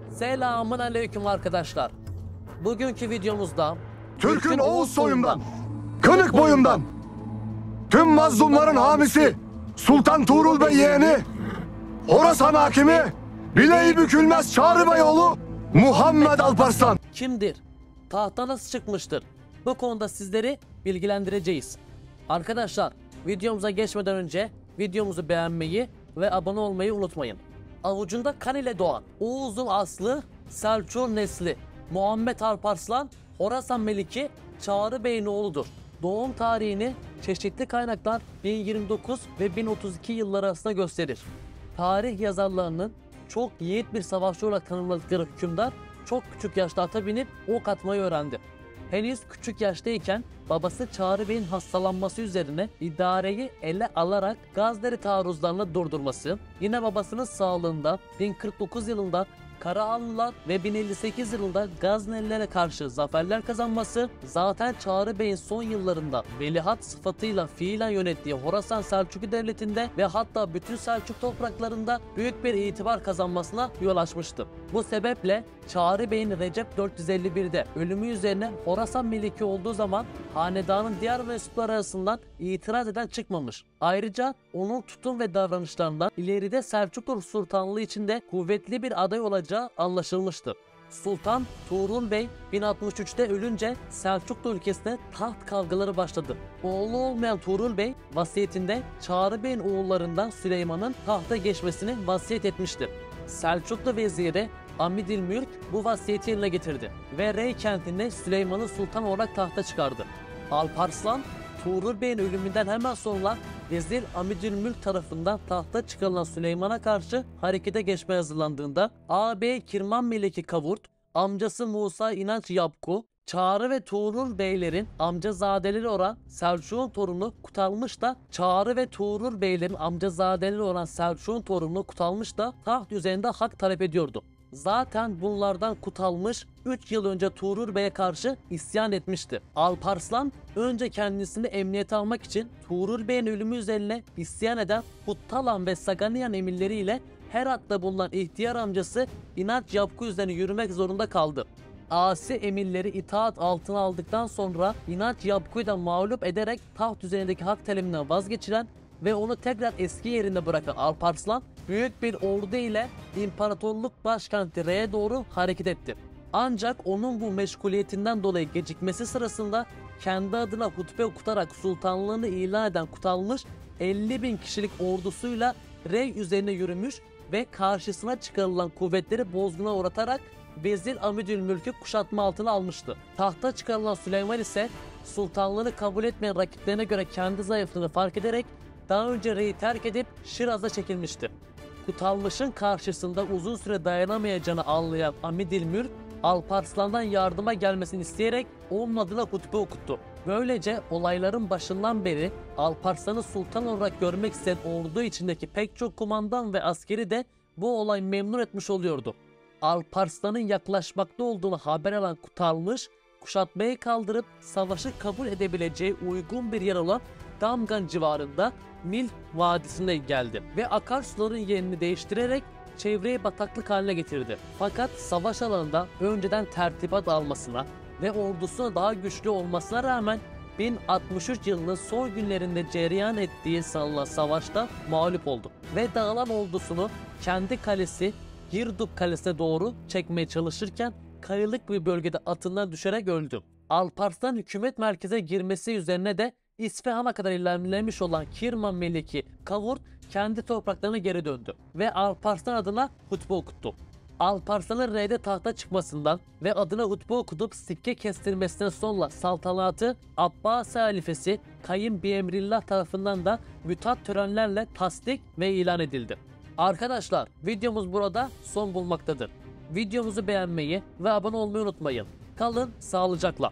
Selamun aleyküm arkadaşlar. Bugünkü videomuzda Türk'ün Oğuz soyundan, kınık boyundan, tüm mazlumların hamisi, Sultan Tuğrul Bey yeğeni, Horasan hakimi, bileği bükülmez Çağrı Beyoğlu, Muhammed Alparslan. kimdir? Tahta nasıl çıkmıştır? Bu konuda sizleri bilgilendireceğiz. Arkadaşlar, videomuza geçmeden önce videomuzu beğenmeyi ve abone olmayı unutmayın. Avucunda kan ile doğan Oğuz'un aslı, Selçuk'un nesli Muhammed Alparslan, Horasan Meliki Çağrı Bey'in oğludur. Doğum tarihini çeşitli kaynaklar 1029 ve 1032 yılları arasında gösterir. Tarih yazarlarının çok yiğit bir savaşçı olarak tanımladıkları hükümdar çok küçük yaşta ata binip ok atmayı öğrendi. Henüz küçük yaştayken babası Çağrı Bey'in hastalanması üzerine idareyi ele alarak Gazneli taarruzlarını durdurması, yine babasının sağlığında 1049 yılında Karahanlılar ve 1058 yılında Gaznelilere karşı zaferler kazanması, zaten Çağrı Bey'in son yıllarında veliaht sıfatıyla fiilen yönettiği Horasan Selçuklu Devleti'nde ve hatta bütün Selçuk topraklarında büyük bir itibar kazanmasına yol açmıştı. Bu sebeple Çağrı Bey'in Recep 451'de ölümü üzerine Horasan Meliki olduğu zaman hanedanın diğer mensupları arasından itiraz eden çıkmamış. Ayrıca onun tutum ve davranışlarından ileride Selçuklu Sultanlığı içinde kuvvetli bir aday olacağı anlaşılmıştı. Sultan Tuğrul Bey 1063'te ölünce Selçuklu ülkesine taht kavgaları başladı. Oğlu olmayan Tuğrul Bey vasiyetinde Çağrı Bey'in oğullarından Süleyman'ın tahta geçmesini vasiyet etmiştir. Selçuklu veziri Amidilmülk bu vasiyeti yerine getirdi ve Rey kentinde Süleyman'ı sultan olarak tahta çıkardı. Alparslan, Tuğrul Bey'in ölümünden hemen sonra Vezir Amidülmülk tarafından tahta çıkarılan Süleyman'a karşı harekete geçmeye hazırlandığında ağabey Kirman Meleki Kavurt, amcası Musa İnanç Yapku, Çağrı ve Tuğrul Beylerin amcazadeleri olan Selçuk'un torunu Kutalmış da Çağrı ve Tuğrul Beylerin amcazadeleri olan Selçuk'un torunu Kutalmış da taht üzerinde hak talep ediyordu. Zaten bunlardan Kutalmış 3 yıl önce Tuğrul Bey'e karşı isyan etmişti. Alparslan önce kendisini emniyete almak için Tuğrul Bey'in ölümü üzerine isyan eden Kuttalan ve Saganiyan emirleriyle Herat'ta bulunan ihtiyar amcası İnanç Yapku üzerine yürümek zorunda kaldı. Asi emirleri itaat altına aldıktan sonra İnanç Yapku'yu da mağlup ederek taht üzerindeki hak talebinden vazgeçiren ve onu tekrar eski yerinde bırakan Alparslan büyük bir ordu ile imparatorluk başkenti Re'ye doğru hareket etti. Ancak onun bu meşguliyetinden dolayı gecikmesi sırasında kendi adına hutbe okutarak sultanlığını ilan eden Kutalmış 50.000 kişilik ordusuyla Rey üzerine yürümüş ve karşısına çıkarılan kuvvetleri bozguna uğratarak Vezir Amidülmülk'ü kuşatma altına almıştı. Tahta çıkarılan Süleyman ise sultanlığını kabul etmeyen rakiplerine göre kendi zayıflığını fark ederek daha önce Rey'i terk edip Şiraz'a çekilmişti. Kutalmış'ın karşısında uzun süre dayanamayacağını anlayan Amidilmülk, Alparslan'dan yardıma gelmesini isteyerek onun adına hutbe okuttu. Böylece olayların başından beri Alparslan'ı sultan olarak görmek isteyen ordu içindeki pek çok kumandan ve askeri de bu olay memnun etmiş oluyordu. Alparslan'ın yaklaşmakta olduğunu haber alan Kutalmış, kuşatmayı kaldırıp savaşı kabul edebileceği uygun bir yer olan Damgan civarında Mil Vadisi'ne geldi ve akarsuların yerini değiştirerek çevreyi bataklık haline getirdi. Fakat savaş alanında önceden tertibat almasına ve ordusuna daha güçlü olmasına rağmen 1063 yılının son günlerinde cereyan ettiği sanılan savaşta mağlup oldu ve dağılan ordusunu kendi kalesi Girdub Kalesi'ne doğru çekmeye çalışırken kayalık bir bölgede atından düşerek öldü. Alparslan hükümet merkeze girmesi üzerine de İsfahan'a kadar ilerlemiş olan Kirman Meleki Kavurt kendi topraklarına geri döndü ve Alparslan adına hutbe okuttu. Alparslan'ın Rey'de tahta çıkmasından ve adına hutbe okutup sikke kestirmesinden sonra saltanatı Abbasi halifesi Kayyım Biemrillah tarafından da mütat törenlerle tasdik ve ilan edildi. Arkadaşlar, videomuz burada son bulmaktadır. Videomuzu beğenmeyi ve abone olmayı unutmayın. Kalın sağlıcakla.